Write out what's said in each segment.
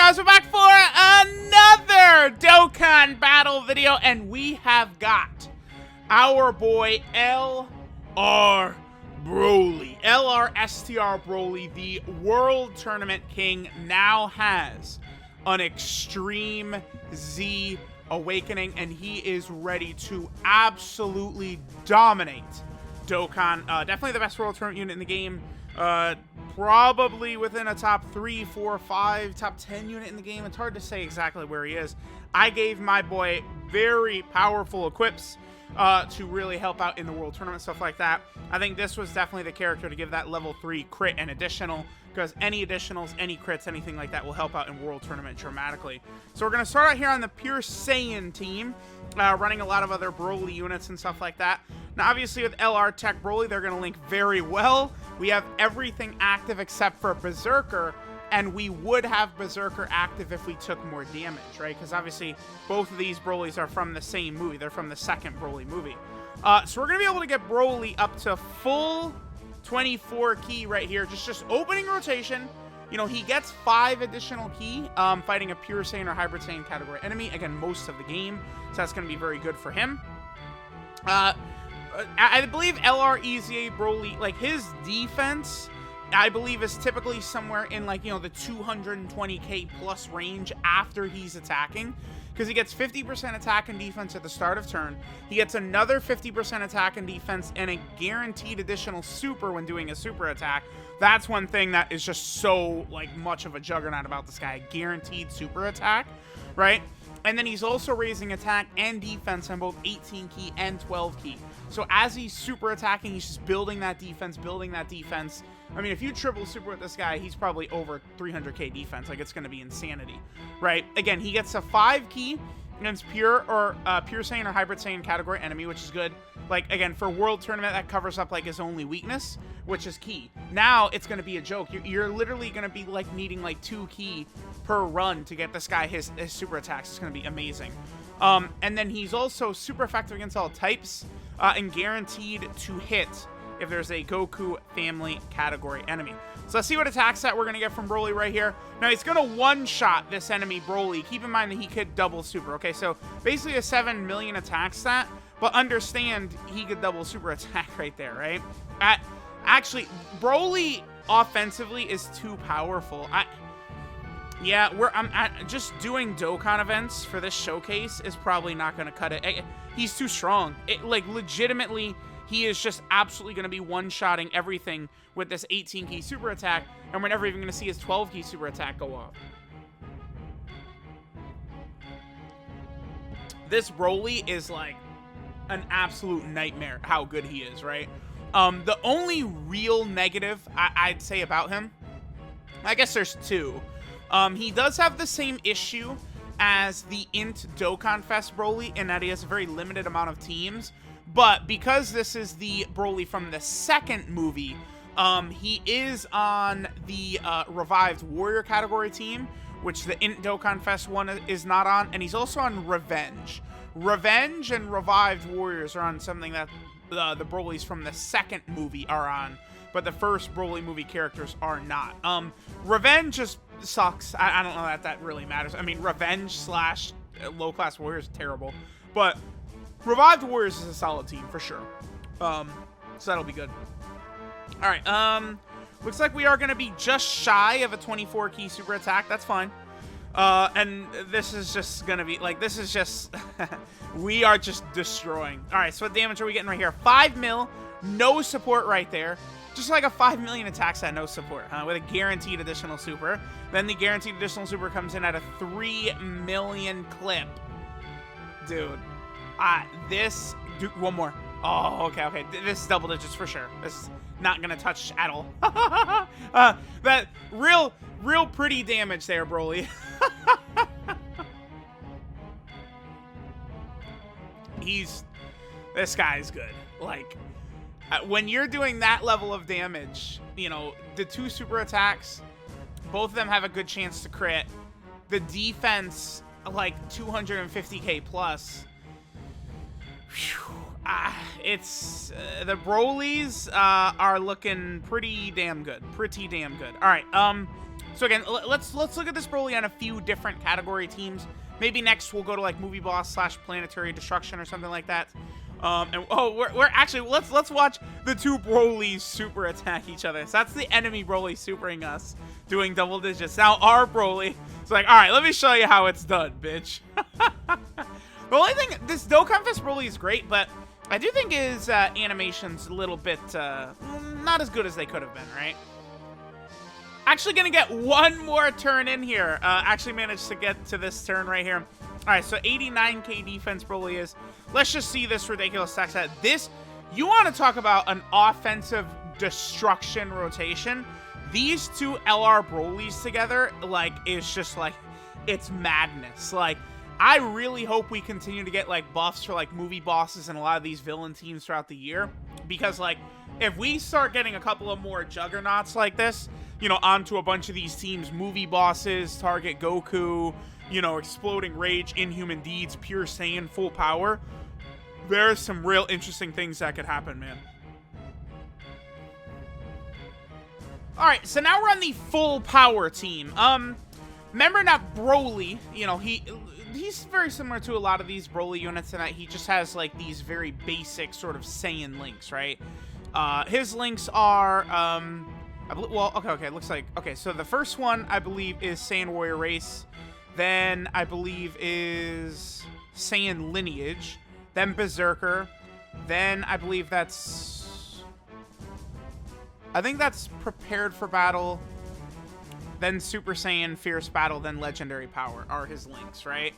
guys, we're back for another Dokkan battle video, and we have got our boy LR BROLY. LR STR BROLY, the World Tournament King, now has an Extreme Z Awakening, and he is ready to absolutely dominate Dokkan. Definitely the best World Tournament unit in the game. Probably within a top 3, 4, 5, top 10 unit in the game. It's hard to say exactly where he is. I gave my boy very powerful equips to really help out in the World Tournament, stuff like that. I think this was definitely the character to give that level 3 crit and additional, because any additionals, any crits, anything like that will help out in World Tournament dramatically. So we're going to start out here on the pure Saiyan team, running a lot of other BROLY units and stuff like that. Now, obviously, with LR Tech BROLY, they're going to link very well. We have everything active except for Berserker, and we would have Berserker active if we took more damage, right? Because obviously, both of these BROLYs are from the same movie. They're from the second BROLY movie. So we're going to be able to get BROLY up to full 24 key right here. Just opening rotation. You know, he gets 5 additional key fighting a pure Saiyan or hybrid Saiyan category enemy. Again, most of the game. So that's going to be very good for him. I believe LR EZA BROLY, like, his defense, I believe, is typically somewhere in, like, you know, the 220k plus range after he's attacking, because he gets 50% attack and defense at the start of turn. He gets another 50% attack and defense and a guaranteed additional super when doing a super attack. That's one thing that is just so, like, much of a juggernaut about this guy. A guaranteed super attack, right? And then he's also raising attack and defense on both 18 key and 12 key. So as he's super attacking, he's just building that defense, building that defense. I mean, if you triple super with this guy, he's probably over 300k defense. Like, it's going to be insanity, right? Again, he gets a 5 key against pure Saiyan or hybrid Saiyan category enemy, which is good. Like, again, for World Tournament, that covers up, like, his only weakness, which is key. Now, it's going to be a joke. You're literally going to be, like, needing, like, 2 key per run to get this guy his super attacks. It's going to be amazing. And then he's also super effective against all types and guaranteed to hit if there's a Goku family category enemy. So let's see what attack set we're going to get from BROLY right here. Now, he's going to one-shot this enemy BROLY. Keep in mind that he could double super, okay? So basically a 7 million attack stat, but understand he could double super attack right there, right? Actually, BROLY offensively is too powerful. Yeah, I'm just doing Dokkan events for this showcase is probably not going to cut it. He's too strong. Like, legitimately, he is just absolutely going to be one-shotting everything with this 18-key super attack, and we're never even going to see his 12-key super attack go off. This BROLY is, like, an absolute nightmare how good he is, right? The only real negative I'd say about him, I guess there's 2. He does have the same issue as the Int Dokkan Fest BROLY in that he has a very limited amount of teams. But because this is the BROLY from the second movie, he is on the Revived Warrior category team, which the Int Dokkan Fest one is not on. And he's also on Revenge. Revenge and Revived Warriors are on something that the BROLYs from the second movie are on, but the first BROLY movie characters are not. Revenge just sucks. I don't know that really matters. I mean, Revenge slash low-class Warriors is terrible, but Revived Warriors is a solid team for sure. So that'll be good. All right. Looks like we are going to be just shy of a 24 key super attack. That's fine. And this is just going to be like, this is just, we are just destroying. All right. So what damage are we getting right here? 5 mil, no support right there. Just like a 5 million attack set, no support, with a guaranteed additional super. Then the guaranteed additional super comes in at a 3 million clip. Dude. One more. Oh, okay. This is double digits for sure. This is not gonna touch at all. That real pretty damage there, BROLY. This guy's good. Like, when you're doing that level of damage, you know, the 2 super attacks, both of them have a good chance to crit. The defense, like, 250k plus. It's the BROLYs are looking pretty damn good. All right, So again, let's look at this Broly on a few different category teams. Maybe next we'll go to like Movie Boss / Planetary Destruction or something like that. And we're actually let's watch the two Brolys super attack each other. So that's the enemy Broly supering us, doing double digits. Now our Broly is like, all right, let me show you how it's done, bitch. The only thing, this Dokkan Fest Broly is great, but I do think his animation's a little bit not as good as they could have been, right? Actually gonna get one more turn in here. Actually managed to get to this turn right here. All right, so 89k defense Broly is. Let's just see this ridiculous stack set. This, you want to talk about an offensive destruction rotation. These two LR Brolys together, like, is just like, it's madness. Like, I really hope we continue to get like buffs for like movie bosses and a lot of these villain teams throughout the year. Because like, if we start getting a couple of more juggernauts like this, you know, onto a bunch of these teams, movie bosses, target Goku, you know, exploding rage, inhuman deeds, pure Saiyan, full power, there's some real interesting things that could happen, man. All right, so now we're on the full power team. Remember that Broly, you know, he's very similar to a lot of these Broly units in that he just has like these very basic sort of Saiyan links, right? His links are, well, okay, looks like, okay, so the first one, I believe, is Saiyan Warrior Race. Then, I believe, is Saiyan Lineage. Then Berserker. Then, I believe that's... I think that's Prepared for Battle. Then Super Saiyan, Fierce Battle. Then Legendary Power are his links, right?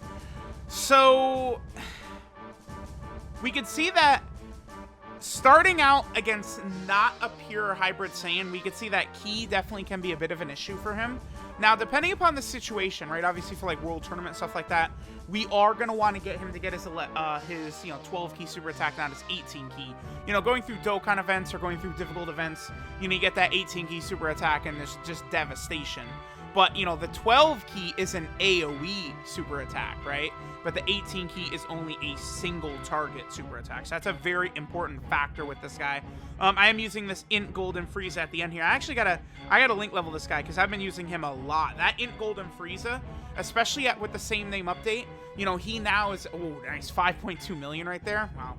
So, we could see that starting out against not a pure hybrid Saiyan, we could see that Ki definitely can be a bit of an issue for him. Now, depending upon the situation, right, obviously for like World Tournament, stuff like that, we are going to want to get him to get his you know, 12 key super attack, not his 18 key. You know, going through Dokkan events or going through difficult events, you know, you get that 18 key super attack and there's just devastation. But, you know, the 12 key is an AoE super attack, right? But the 18 key is only a single target super attack. So that's a very important factor with this guy. I am using this Int Golden Frieza at the end here. I actually gotta link level this guy because I've been using him a lot. That Int Golden Frieza, especially with the same name update, you know, he now is, oh, nice, 5.2 million right there. Wow.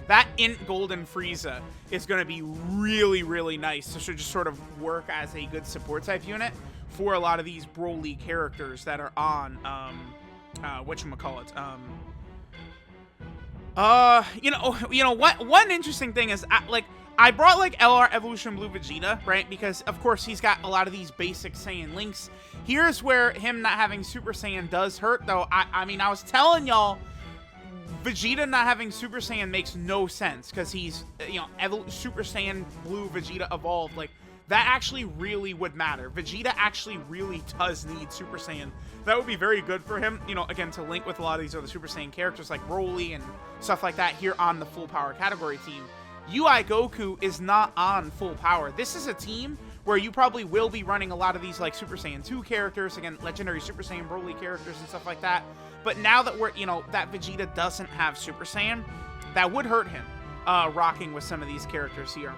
That Int Golden Frieza is going to be really, really nice to just sort of work as a good support type unit for a lot of these Broly characters that are on, whatchamacallit, you know what? One interesting thing is, I brought like LR Evolution Blue Vegeta, right? Because of course he's got a lot of these basic Saiyan links. Here's where him not having Super Saiyan does hurt, though. I mean, I was telling y'all, Vegeta not having Super Saiyan makes no sense because he's, you know, Super Saiyan Blue Vegeta evolved. Like, that actually really would matter. Vegeta actually really does need Super Saiyan. That would be very good for him, you know, again, to link with a lot of these other Super Saiyan characters like Broly and stuff like that here on the full power category team. UI Goku is not on full power. This is a team where you probably will be running a lot of these like Super Saiyan 2 characters, again, legendary Super Saiyan Broly characters and stuff like that. But now that we're, you know, that Vegeta doesn't have Super Saiyan, that would hurt him rocking with some of these characters here.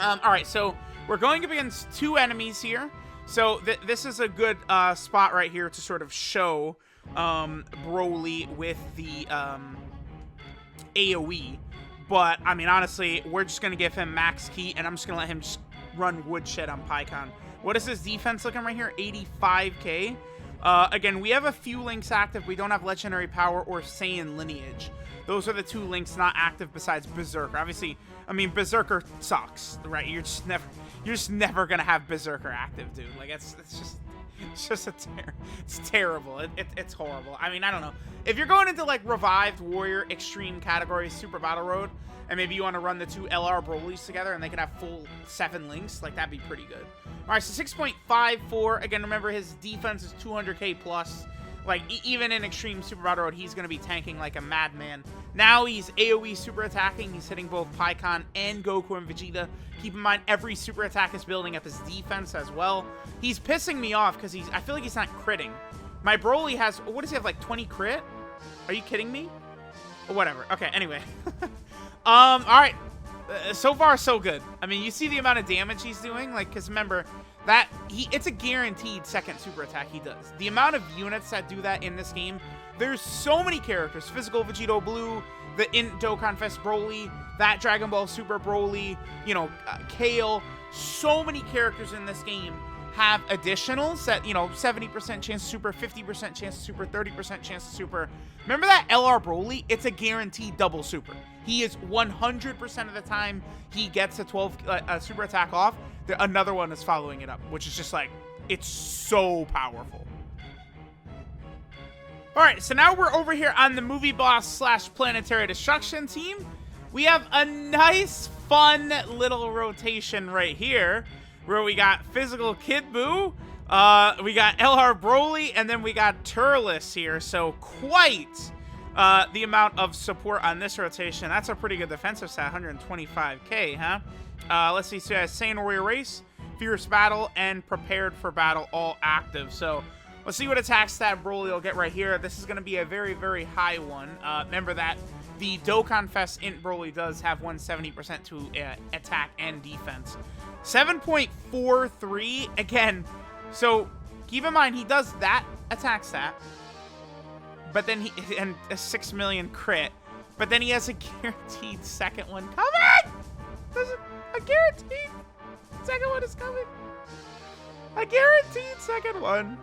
All right, so we're going up against two enemies here. So this is a good spot right here to sort of show Broly with the AoE. But, I mean, honestly, we're just going to give him max key, and I'm just going to let him just run woodshed on Pikkon. What is his defense looking right here? 85k. Again, we have a few links active. We don't have Legendary Power or Saiyan Lineage. Those are the two links not active besides Berserker. Obviously, I mean, Berserker sucks, right? You're just never gonna have Berserker active, dude. Like, it's terrible. It's horrible. I mean, I don't know. If you're going into like Revived Warrior Extreme category Super Battle Road, and maybe you want to run the two LR Brolys together and they can have full 7 links, like, that'd be pretty good. All right, so 6.54. Again, remember his defense is 200k plus. Like, even in Extreme Super Battle Road, he's going to be tanking like a madman. Now he's AoE super attacking. He's hitting both Pikkon and Goku and Vegeta. Keep in mind, every super attack is building up his defense as well. He's pissing me off because I feel like he's not critting. My Broly has, what does he have, like 20 crit? Are you kidding me? Or whatever. Okay, anyway. All right. So far, so good. I mean, you see the amount of damage he's doing, like, because remember, that it's a guaranteed second super attack he does. The amount of units that do that in this game, there's so many characters. Physical Vegito Blue, the Int Dokkan Fest Broly, that Dragon Ball Super Broly, you know, Kale. So many characters in this game have additionals that, you know, 70% chance to super, 50% chance to super, 30% chance to super. Remember that LR Broly? It's a guaranteed double super. He is 100% of the time he gets a 12 super attack off, another one is following it up, which is just like, it's so powerful. All right, so now we're over here on the Movie Boss / Planetary Destruction team. We have a nice, fun little rotation right here, where we got Physical Kid Buu, we got LR Broly, and then we got Turles here. So quite the amount of support on this rotation. That's a pretty good defensive stat, 125k, huh? Let's see, so it has Saiyan Warrior Race, Fierce Battle, and Prepared for Battle all active. So let's see what attack stat Broly will get right here. This is going to be a very, very high one. Remember that the Dokkan Fest Int Broly does have 170% to attack and defense. 7.43, again, so keep in mind he does that attack stat, but then and a 6 million crit, but then he has a guaranteed second one coming! There's a guaranteed second one is coming. A guaranteed second one.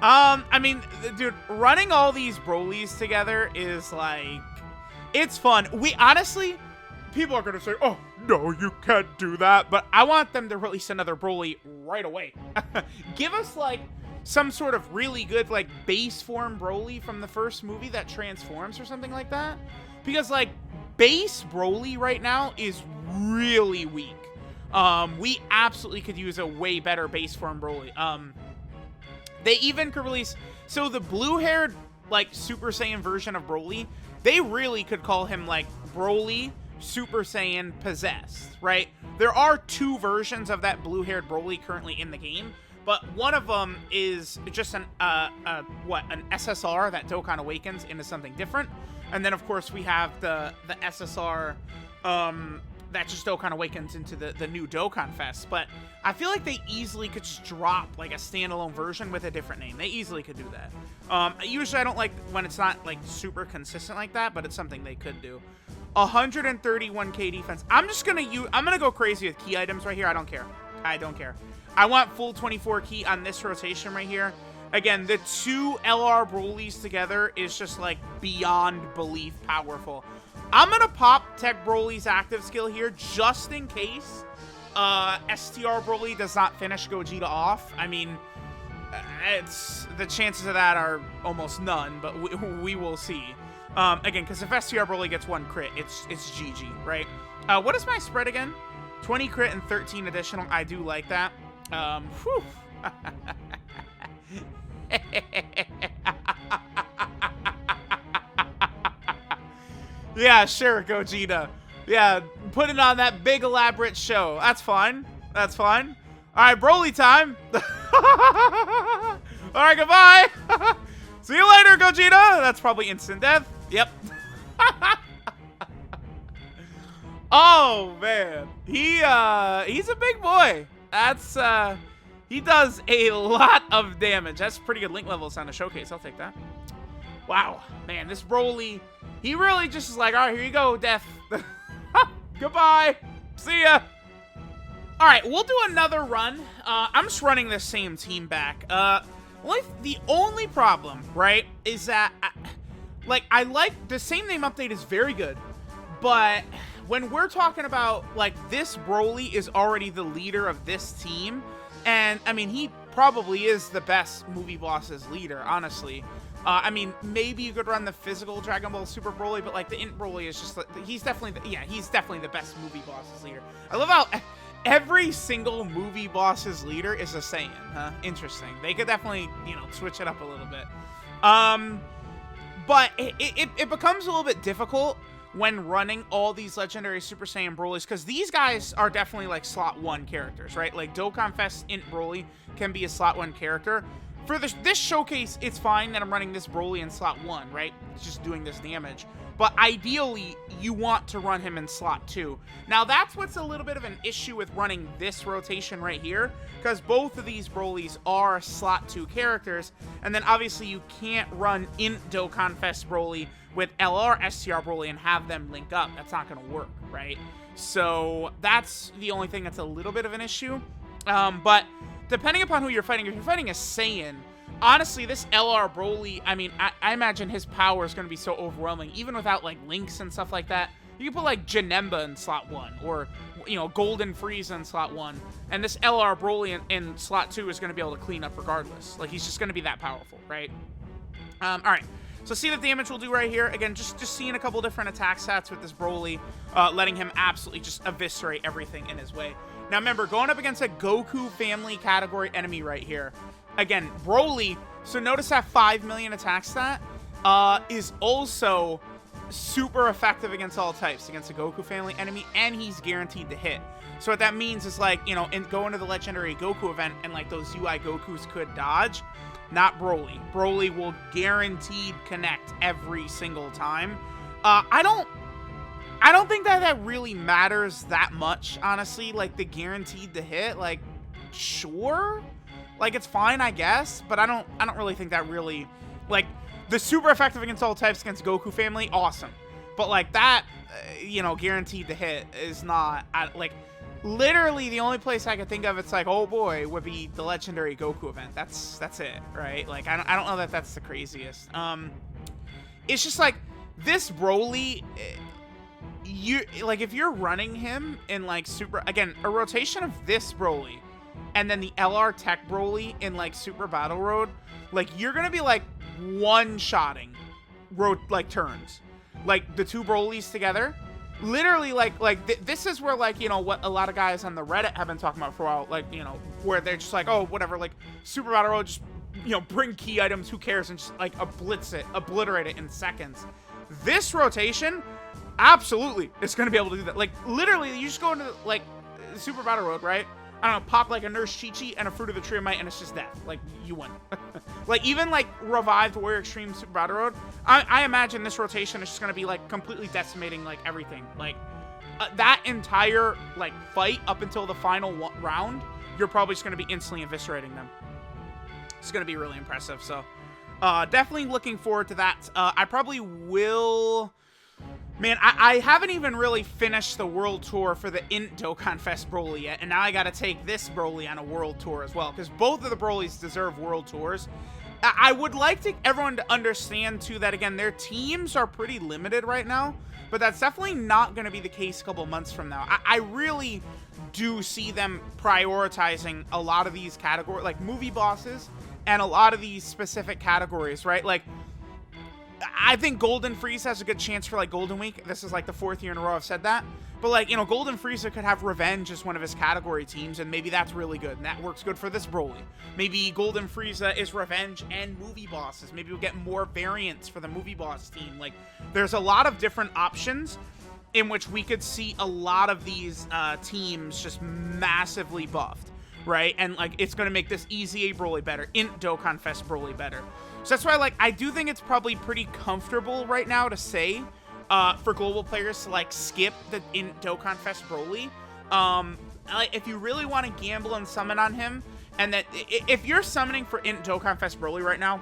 I mean, dude, running all these Brolys together is like, it's fun. We honestly, people are gonna say, oh, no, you can't do that, but I want them to release another Broly right away. Give us, like, some sort of really good, like, base form Broly from the first movie that transforms or something like that. Because, like, base Broly right now is really weak. We absolutely could use a way better base form Broly. They even could release, so the blue-haired, like, Super Saiyan version of Broly, they really could call him, like, Broly Super Saiyan Possessed, right? There are two versions of that blue-haired Broly currently in the game, but one of them is just an SSR that Dokkan awakens into something different, and then of course we have the SSR that just Dokkan awakens into the new Dokkan Fest. But I feel like they easily could just drop like a standalone version with a different name. They easily could do that. Usually I don't like when it's not like super consistent like that, but it's something they could do. 131k defense. I'm gonna go crazy with key items right here. I don't care. I don't care. I want full 24 key on this rotation right here. Again, the two LR Brolys together is just like beyond belief powerful. I'm gonna pop Tech Broly's active skill here just in case STR Broly does not finish Gogeta off. I mean, it's the chances of that are almost none, but we will see. Again, because if STR Broly gets one crit, it's GG, right? What is my spread again? 20 crit and 13 additional. I do like that. Whew. Yeah, sure, Gogeta. Yeah, put it on that big elaborate show. That's fine. That's fine. All right, Broly time. All right, goodbye. See you later, Gogeta. That's probably instant death. Yep. Oh man, he's a big boy. That's he does a lot of damage. That's pretty good link levels on the showcase. I'll take that. Wow, man, this Broly, he really just is like, all right, here you go, death. Goodbye. See ya. All right, we'll do another run. I'm just running the same team back. The only problem, right, is that I like the same name update is very good, but when we're talking about like this Broly is already the leader of this team, and I mean he probably is the best movie boss's leader, honestly. I mean, maybe you could run the physical Dragon Ball Super Broly, but like the Int Broly is just like, he's definitely the best movie boss's leader. I love how every single movie boss's leader is a Saiyan, huh? Interesting. They could definitely, switch it up a little bit. But it becomes a little bit difficult when running all these legendary Super Saiyan Brolys, because these guys are definitely like slot 1 characters, right? Like Dokkan Fest Int Broly can be a slot 1 character. For this showcase, it's fine that I'm running this Broly in slot 1, right? It's just doing this damage. but ideally, you want to run him in slot 2. Now, that's what's a little bit of an issue with running this rotation right here, because both of these Brolys are slot 2 characters, and then obviously you can't run in Dokkan Fest Broly with LR STR Broly and have them link up. That's not going to work, right? So that's the only thing that's a little bit of an issue. But depending upon who you're fighting, if you're fighting a Saiyan, honestly, this LR Broly, I mean, I imagine his power is going to be so overwhelming, even without, like, links and stuff like that. You can put, like, Janemba in slot 1, or, you know, Golden Frieza in slot 1, and this LR Broly in slot 2 is going to be able to clean up regardless. Like, he's just going to be that powerful, right? Alright, so see the damage we'll do right here. Again, just seeing a couple different attack stats with this Broly, letting him absolutely just eviscerate everything in his way. Now, remember, going up against a Goku family category enemy right here. Again, Broly, so notice that 5 million attack stat is also super effective against all types, against a Goku family enemy, and he's guaranteed to hit. So what that means is, like, you know, go into the legendary Goku event, and, like, those UI Gokus could dodge. Not Broly. Broly will guaranteed connect every single time. I don't think that really matters that much, honestly. Like, the guaranteed to hit, like, sure, like, it's fine, I guess, but I don't really think that really, like, the super effective against all types against Goku family, awesome, but, like, that, you know, guaranteed to hit is not, like, literally the only place I could think of it's like, oh boy, would be the legendary Goku event. That's it, right? Like, I don't know that that's the craziest. It's just like this Broly, like, if you're running him in, like, super, again, a rotation of this Broly and then the LR Tech Broly in, like, Super Battle Road, like, you're gonna be, like, one-shotting like turns, like the two Brolys together. Literally, this is where, like, you know, what a lot of guys on the Reddit have been talking about for a while, like, you know, where they're just like, oh, whatever, like, Super Battle Road, just, you know, bring key items, who cares, and just, like, obliterate it in seconds. This rotation, absolutely, it's gonna be able to do that. Like, literally, you just go into, like, Super Battle Road, right? I don't know, pop, like, a Nurse Chi-Chi and a Fruit of the Tree of Might, and it's just death. Like, you win. Like, even, like, revived Warrior Extreme Super Battle Road, I imagine this rotation is just gonna be, like, completely decimating, like, everything. Like, that entire, like, fight up until the final round, you're probably just gonna be instantly eviscerating them. It's gonna be really impressive, so definitely looking forward to that. I probably will... Man, I haven't even really finished the world tour for the Dokkan Fest Broly yet, and now I gotta take this Broly on a world tour as well, because both of the Brolys deserve world tours. I would like everyone to understand, too, that, again, their teams are pretty limited right now, but that's definitely not going to be the case a couple months from now. I really do see them prioritizing a lot of these categories, like movie bosses, and a lot of these specific categories, right? Like, I think Golden Frieza has a good chance for, like, Golden Week. This is, like, the 4th year in a row I've said that. But, like, you know, Golden Frieza could have Revenge as one of his category teams, and maybe that's really good, and that works good for this Broly. Maybe Golden Frieza is Revenge and movie bosses. Maybe we'll get more variants for the movie boss team. Like, there's a lot of different options in which we could see a lot of these teams just massively buffed, right? And, like, it's going to make this EZA Broly better, Dokkan Fest Broly better. So that's why, like, I do think it's probably pretty comfortable right now to say for global players to, like, skip the Dokkan Fest Broly. Like, if you really want to gamble and summon on him, and that if you're summoning for Dokkan Fest Broly right now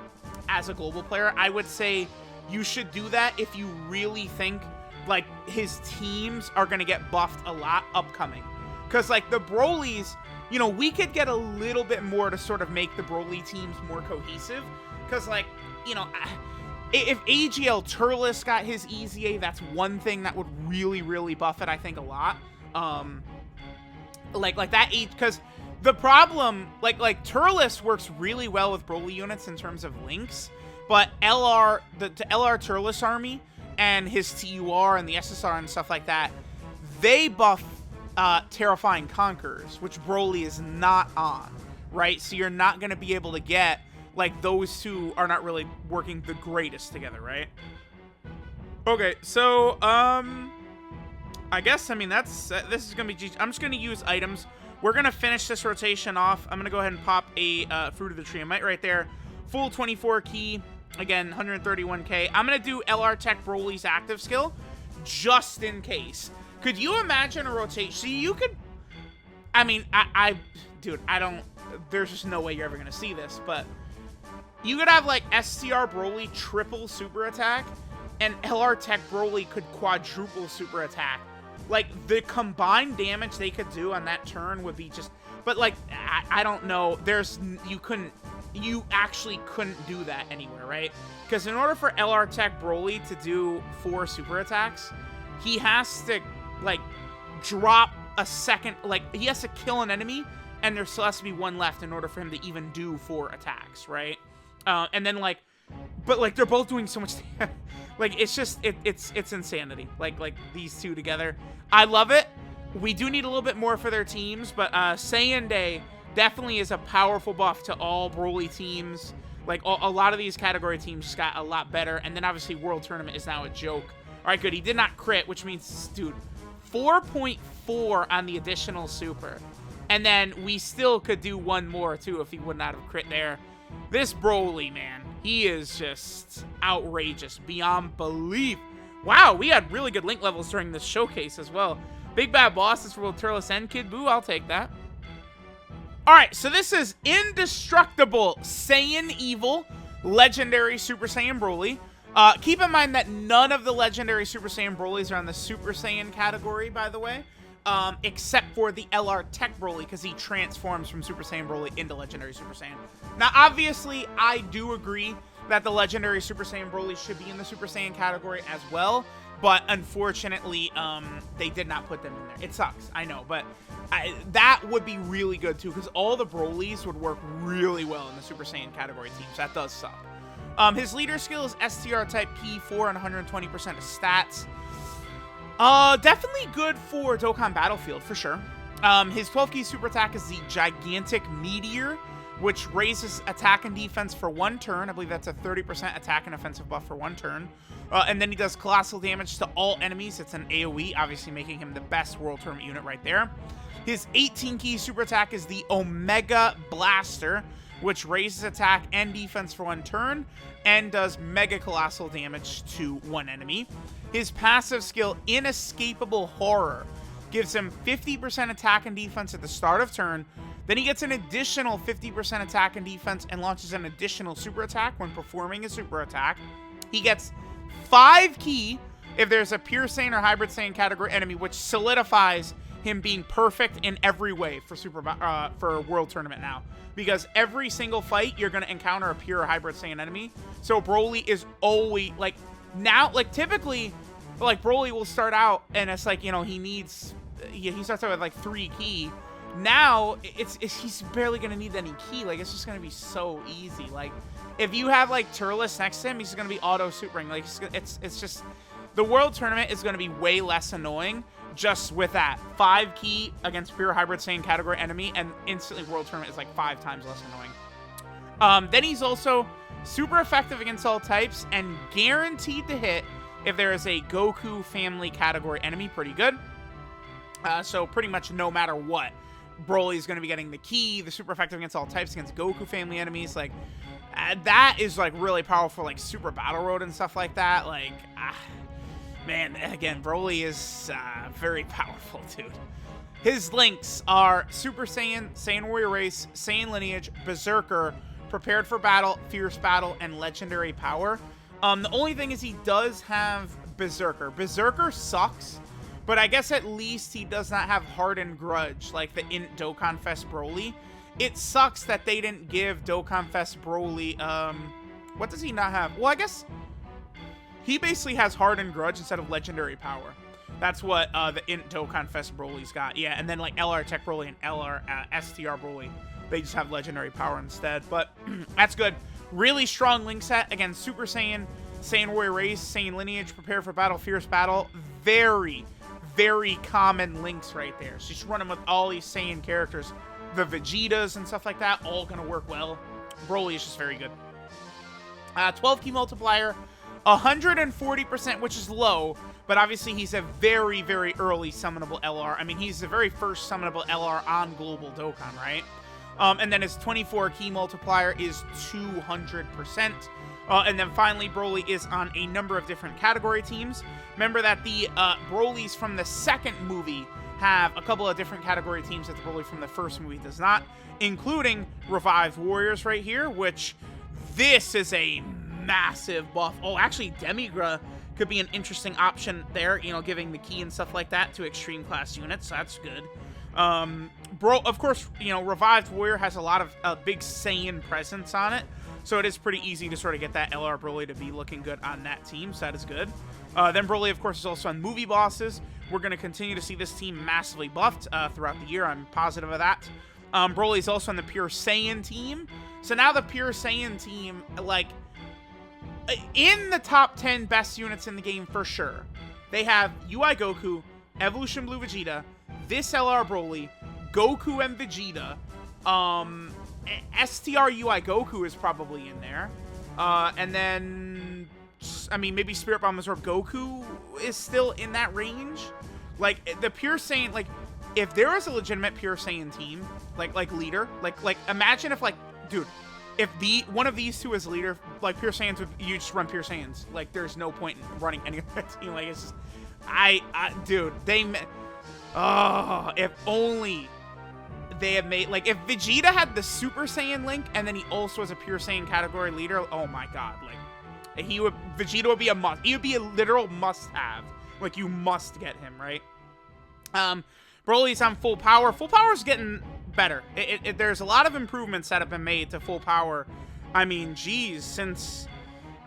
as a global player, I would say you should do that if you really think, like, his teams are going to get buffed a lot upcoming. Because, like, the Brolys, you know, we could get a little bit more to sort of make the Broly teams more cohesive. Because, like, you know, if AGL Turles got his EZA, that's one thing that would really, really buff it, I think, a lot. Like that, because the problem, like Turles works really well with Broly units in terms of links, but the LR Turles army and his TUR and the SSR and stuff like that, they buff Terrifying Conquerors, which Broly is not on, right? So you're not going to be able to get... Like, those two are not really working the greatest together, right? Okay, so, I guess, I mean, this is gonna be... I'm just gonna use items. We're gonna finish this rotation off. I'm gonna go ahead and pop a Fruit of the Tree of Might right there. Full 24 key. Again, 131k. I'm going to do LR Tech Broly's active skill just in case. Could you imagine a rotation? See, you could... I mean, dude, I don't... There's just no way you're ever going to see this, but... You could have, like, STR Broly triple super attack, and LR Tech Broly could quadruple super attack. Like, the combined damage they could do on that turn would be just... But, like, I don't know. You actually couldn't do that anywhere, right? Because in order for LR Tech Broly to do 4 super attacks, he has to, like, drop a second... Like, he has to kill an enemy, and there still has to be 1 left in order for him to even do 4 attacks, right? And then, like... But, like, they're both doing so much... Like, it's just... It's insanity. Like, these two together. I love it. We do need a little bit more for their teams, but Saiyan Day definitely is a powerful buff to all Broly teams. Like, a lot of these category teams just got a lot better. And then, obviously, World Tournament is now a joke. All right, good. He did not crit, which means, dude, 4.4 on the additional super. And then we still could do 1 more, too, if he would not have crit there. This Broly, man, he is just outrageous, beyond belief. Wow, we had really good link levels during this showcase as well. Big Bad Boss is for Will Turles and Kid Buu. I'll take that. Alright, so this is Indestructible Saiyan Evil Legendary Super Saiyan Broly. Keep in mind that none of the Legendary Super Saiyan Brolys are on the Super Saiyan category, by the way. Except for the LR Tech Broly, because he transforms from Super Saiyan Broly into Legendary Super Saiyan. Now, obviously, I do agree that the Legendary Super Saiyan Broly should be in the Super Saiyan category as well. But unfortunately, they did not put them in there. It sucks, I know, but that would be really good too, because all the Brolys would work really well in the Super Saiyan category teams. That does suck. His leader skill is STR type P4 and 120% of stats. Definitely good for Dokkan Battlefield, for sure. His 12 key super attack is the Gigantic Meteor, which raises attack and defense for 1 turn. I believe that's a 30% attack and offensive buff for 1 turn. And then he does colossal damage to all enemies. It's an AoE, obviously making him the best World Tournament unit right there. His 18 key super attack is the Omega Blaster, which raises attack and defense for 1 turn and does mega colossal damage to 1 enemy. His passive skill, Inescapable Horror, gives him 50% attack and defense at the start of turn. Then he gets an additional 50% attack and defense and launches an additional super attack when performing a super attack. He gets 5 key if there's a Pure Saiyan or Hybrid Saiyan category enemy, which solidifies him being perfect in every way for World Tournament now. Because every single fight, you're going to encounter a Pure or Hybrid Saiyan enemy. So Broly is always, like, now, like, typically, like, Broly will start out, and it's like, you know, he starts out with, like, 3 key. Now, he's barely going to need any key. Like, it's just going to be so easy. Like, if you have, like, Turles next to him, he's going to be auto-supering. Like, it's just... The World Tournament is going to be way less annoying just with that. 5 key against Pure Hybrid Saiyan category enemy, and instantly World Tournament is, like, 5 times less annoying. Then he's also super effective against all types and guaranteed to hit if there is a Goku family category enemy. Pretty good. So pretty much no matter what, Broly is going to be getting the key, the super effective against all types against Goku family enemies. Like, that is, like, really powerful, like, Super Battle Road and stuff like that. Like, man, again, Broly is very powerful, dude. His links are Super Saiyan, Saiyan Warrior Race, Saiyan Lineage, Berserker, Prepared for Battle, Fierce Battle, and Legendary Power. The only thing is he does have Berserker. Berserker sucks, but I guess at least he does not have Hardened Grudge, like the Int Dokkan Fest Broly. It sucks that they didn't give Dokkan Fest Broly, what does he not have? Well, I guess he basically has Hardened Grudge instead of Legendary Power. That's what the Int Dokkan Fest Broly's got. Yeah, and then like LR Tech Broly and LR STR Broly, they just have Legendary Power instead. But that's good. Really strong link set against Super Saiyan, Saiyan Warrior Race, Saiyan Lineage, Prepare for Battle, Fierce Battle. Very, very common links right there. So you should run them with all these Saiyan characters. The Vegetas and stuff like that, all going to work well. Broly is just very good. 12 key multiplier, 140%, which is low, but obviously he's a very, very early summonable LR. I mean, he's the very first summonable LR on Global Dokkan, right? And then his 24 key multiplier is 200%. And then finally, Broly is on a number of different category teams. Remember that the Brolys from the second movie have a couple of different category teams that the Broly from the first movie does not, including Revived Warriors right here, which this is a massive buff. Oh, actually, Demigra could be an interesting option there, you know, giving the key and stuff like that to extreme class units, so that's good. Of course, you know, Revived Warrior has a lot of big Saiyan presence on it, so it is pretty easy to sort of get that LR Broly to be looking good on that team, so that is good. Then Broly, of course, is also on movie bosses. We're going to continue to see this team massively buffed throughout the year. I'm positive of that. Broly is also on the Pure Saiyan team. So now the Pure Saiyan team, like, in the top 10 best units in the game for sure. They have UI Goku, Evolution Blue Vegeta, this LR Broly, Goku and Vegeta, STR UI Goku is probably in there. And then, I mean, maybe Spirit Bomb Absorb Goku is still in that range. Like, the Pure Saiyan, like, if there was a legitimate Pure Saiyan team, like leader, like imagine if, like, dude, if one of these two is leader, like Pure Saiyans, you just run Pure Saiyans. Like, there's no point in running any of that team. Like, it's just, dude, if only they had made, like, if Vegeta had the Super Saiyan link and then he also was a Pure Saiyan category leader, oh my god, like, Vegeta would be a must. He would be a literal must-have. Like, you must get him, right? Broly's on full power. Full power's getting better. There's a lot of improvements that have been made to full power. I mean, geez, since,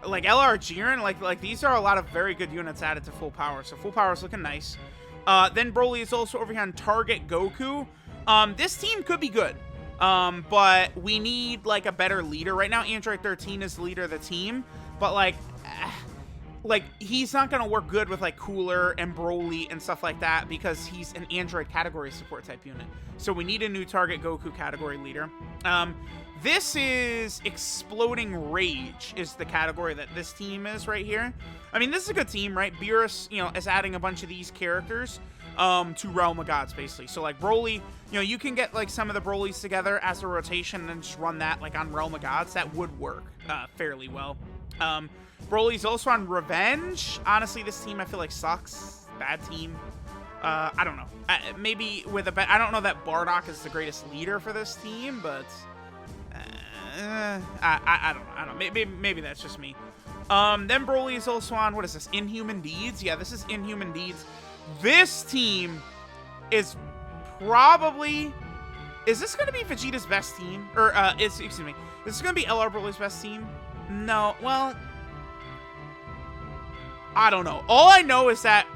like, LR Jiren, like these are a lot of very good units added to full power. So full power is looking nice. Then Broly is also over here on Target Goku. This team could be good. But we need, like, a better leader. Right now, Android 13 is the leader of the team. But, like, he's not going to work good with, like, Cooler and Broly and stuff like that because he's an Android category support type unit. So we need a new Target Goku category leader. This is Exploding Rage is the category that this team is right here. I mean, this is a good team, right? Beerus, you know, is adding a bunch of these characters to Realm of Gods, basically. So, like, Broly, you know, you can get, like, some of the Brolys together as a rotation and just run that, like, on Realm of Gods. That would work fairly well. Broly's also on Revenge. Honestly, this team I feel like sucks. Bad team. I don't know. Maybe with I don't know that Bardock is the greatest leader for this team, but I don't know. Maybe that's just me. Then Broly is also on, what is this? Inhuman Deeds? Yeah, this is Inhuman Deeds. This team is probably... Is this going to be Vegeta's best team? Or, excuse me. Is this going to be LR Broly's best team? No. Well, I don't know. All I know is that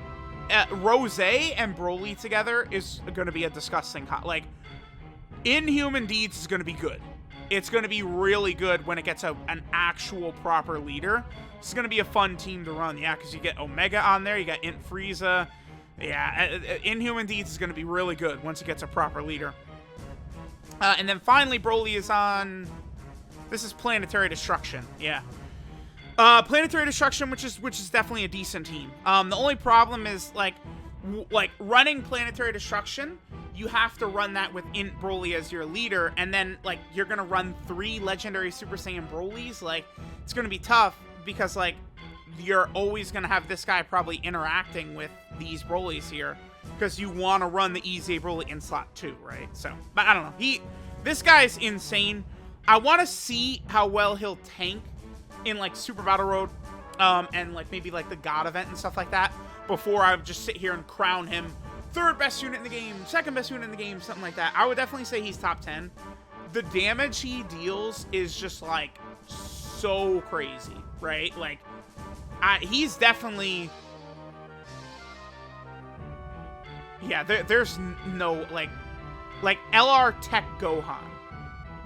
Rose and Broly together is going to be a disgusting... Like, Inhuman Deeds is going to be good. It's going to be really good when it gets an actual proper leader. It's going to be a fun team to run. Yeah, because you get Omega on there. You got Int Frieza. Yeah, Inhuman Deeds is going to be really good once it gets a proper leader. And then finally, Broly is on... This is Planetary Destruction. Yeah. Planetary Destruction, which is definitely a decent team. The only problem is, like running Planetary Destruction, you have to run that with Int Broly as your leader, and then, like, you're gonna run 3 legendary Super Saiyan Brolys. Like, it's gonna be tough because, like, you're always gonna have this guy probably interacting with these Brolys here because you want to run the EZA Broly in slot 2, right? So, but I don't know. This guy's insane. I want to see how well he'll tank in, like, Super Battle Road, and, like, maybe, like, the God event and stuff like that before I just sit here and crown him 3rd best unit in the game, 2nd best unit in the game, something like that. I would definitely say he's top 10. The damage he deals is just, like, so crazy, right? Like, he's definitely... Yeah, there's no, like LR Tech Gohan.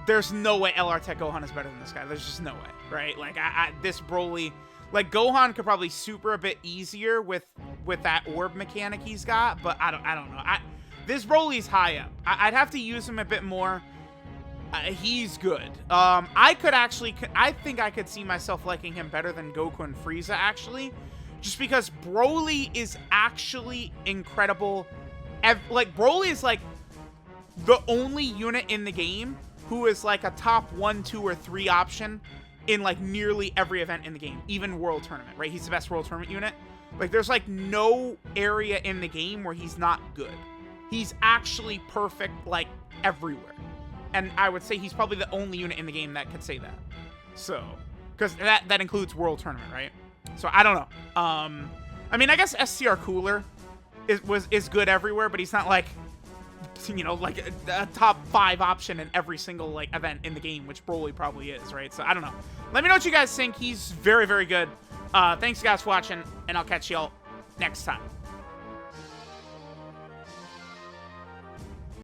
There's no way LR Tech Gohan is better than this guy. There's just no way, right? Like, this Broly... Like, Gohan could probably super a bit easier with that orb mechanic he's got, but I don't know. This Broly's high up. I'd have to use him a bit more. He's good. I think I could see myself liking him better than Goku and Frieza, actually. Just because Broly is actually incredible. Like, Broly is, like, the only unit in the game who is, like, a top 1, 2, or 3 option in like nearly every event in the game, even World Tournament, right? He's the best World Tournament unit. Like, there's like no area in the game where he's not good. He's actually perfect, like, everywhere. And I would say he's probably the only unit in the game that could say that. So, because that includes World Tournament, right? So, I don't know. I mean, I guess STR Cooler is good everywhere, but he's not like, you know, like a top 5 option in every single like event in the game, which BROLY probably is, right? So I don't know. Let me know what you guys think. He's very, very good. Thanks guys for watching, and I'll catch y'all next time.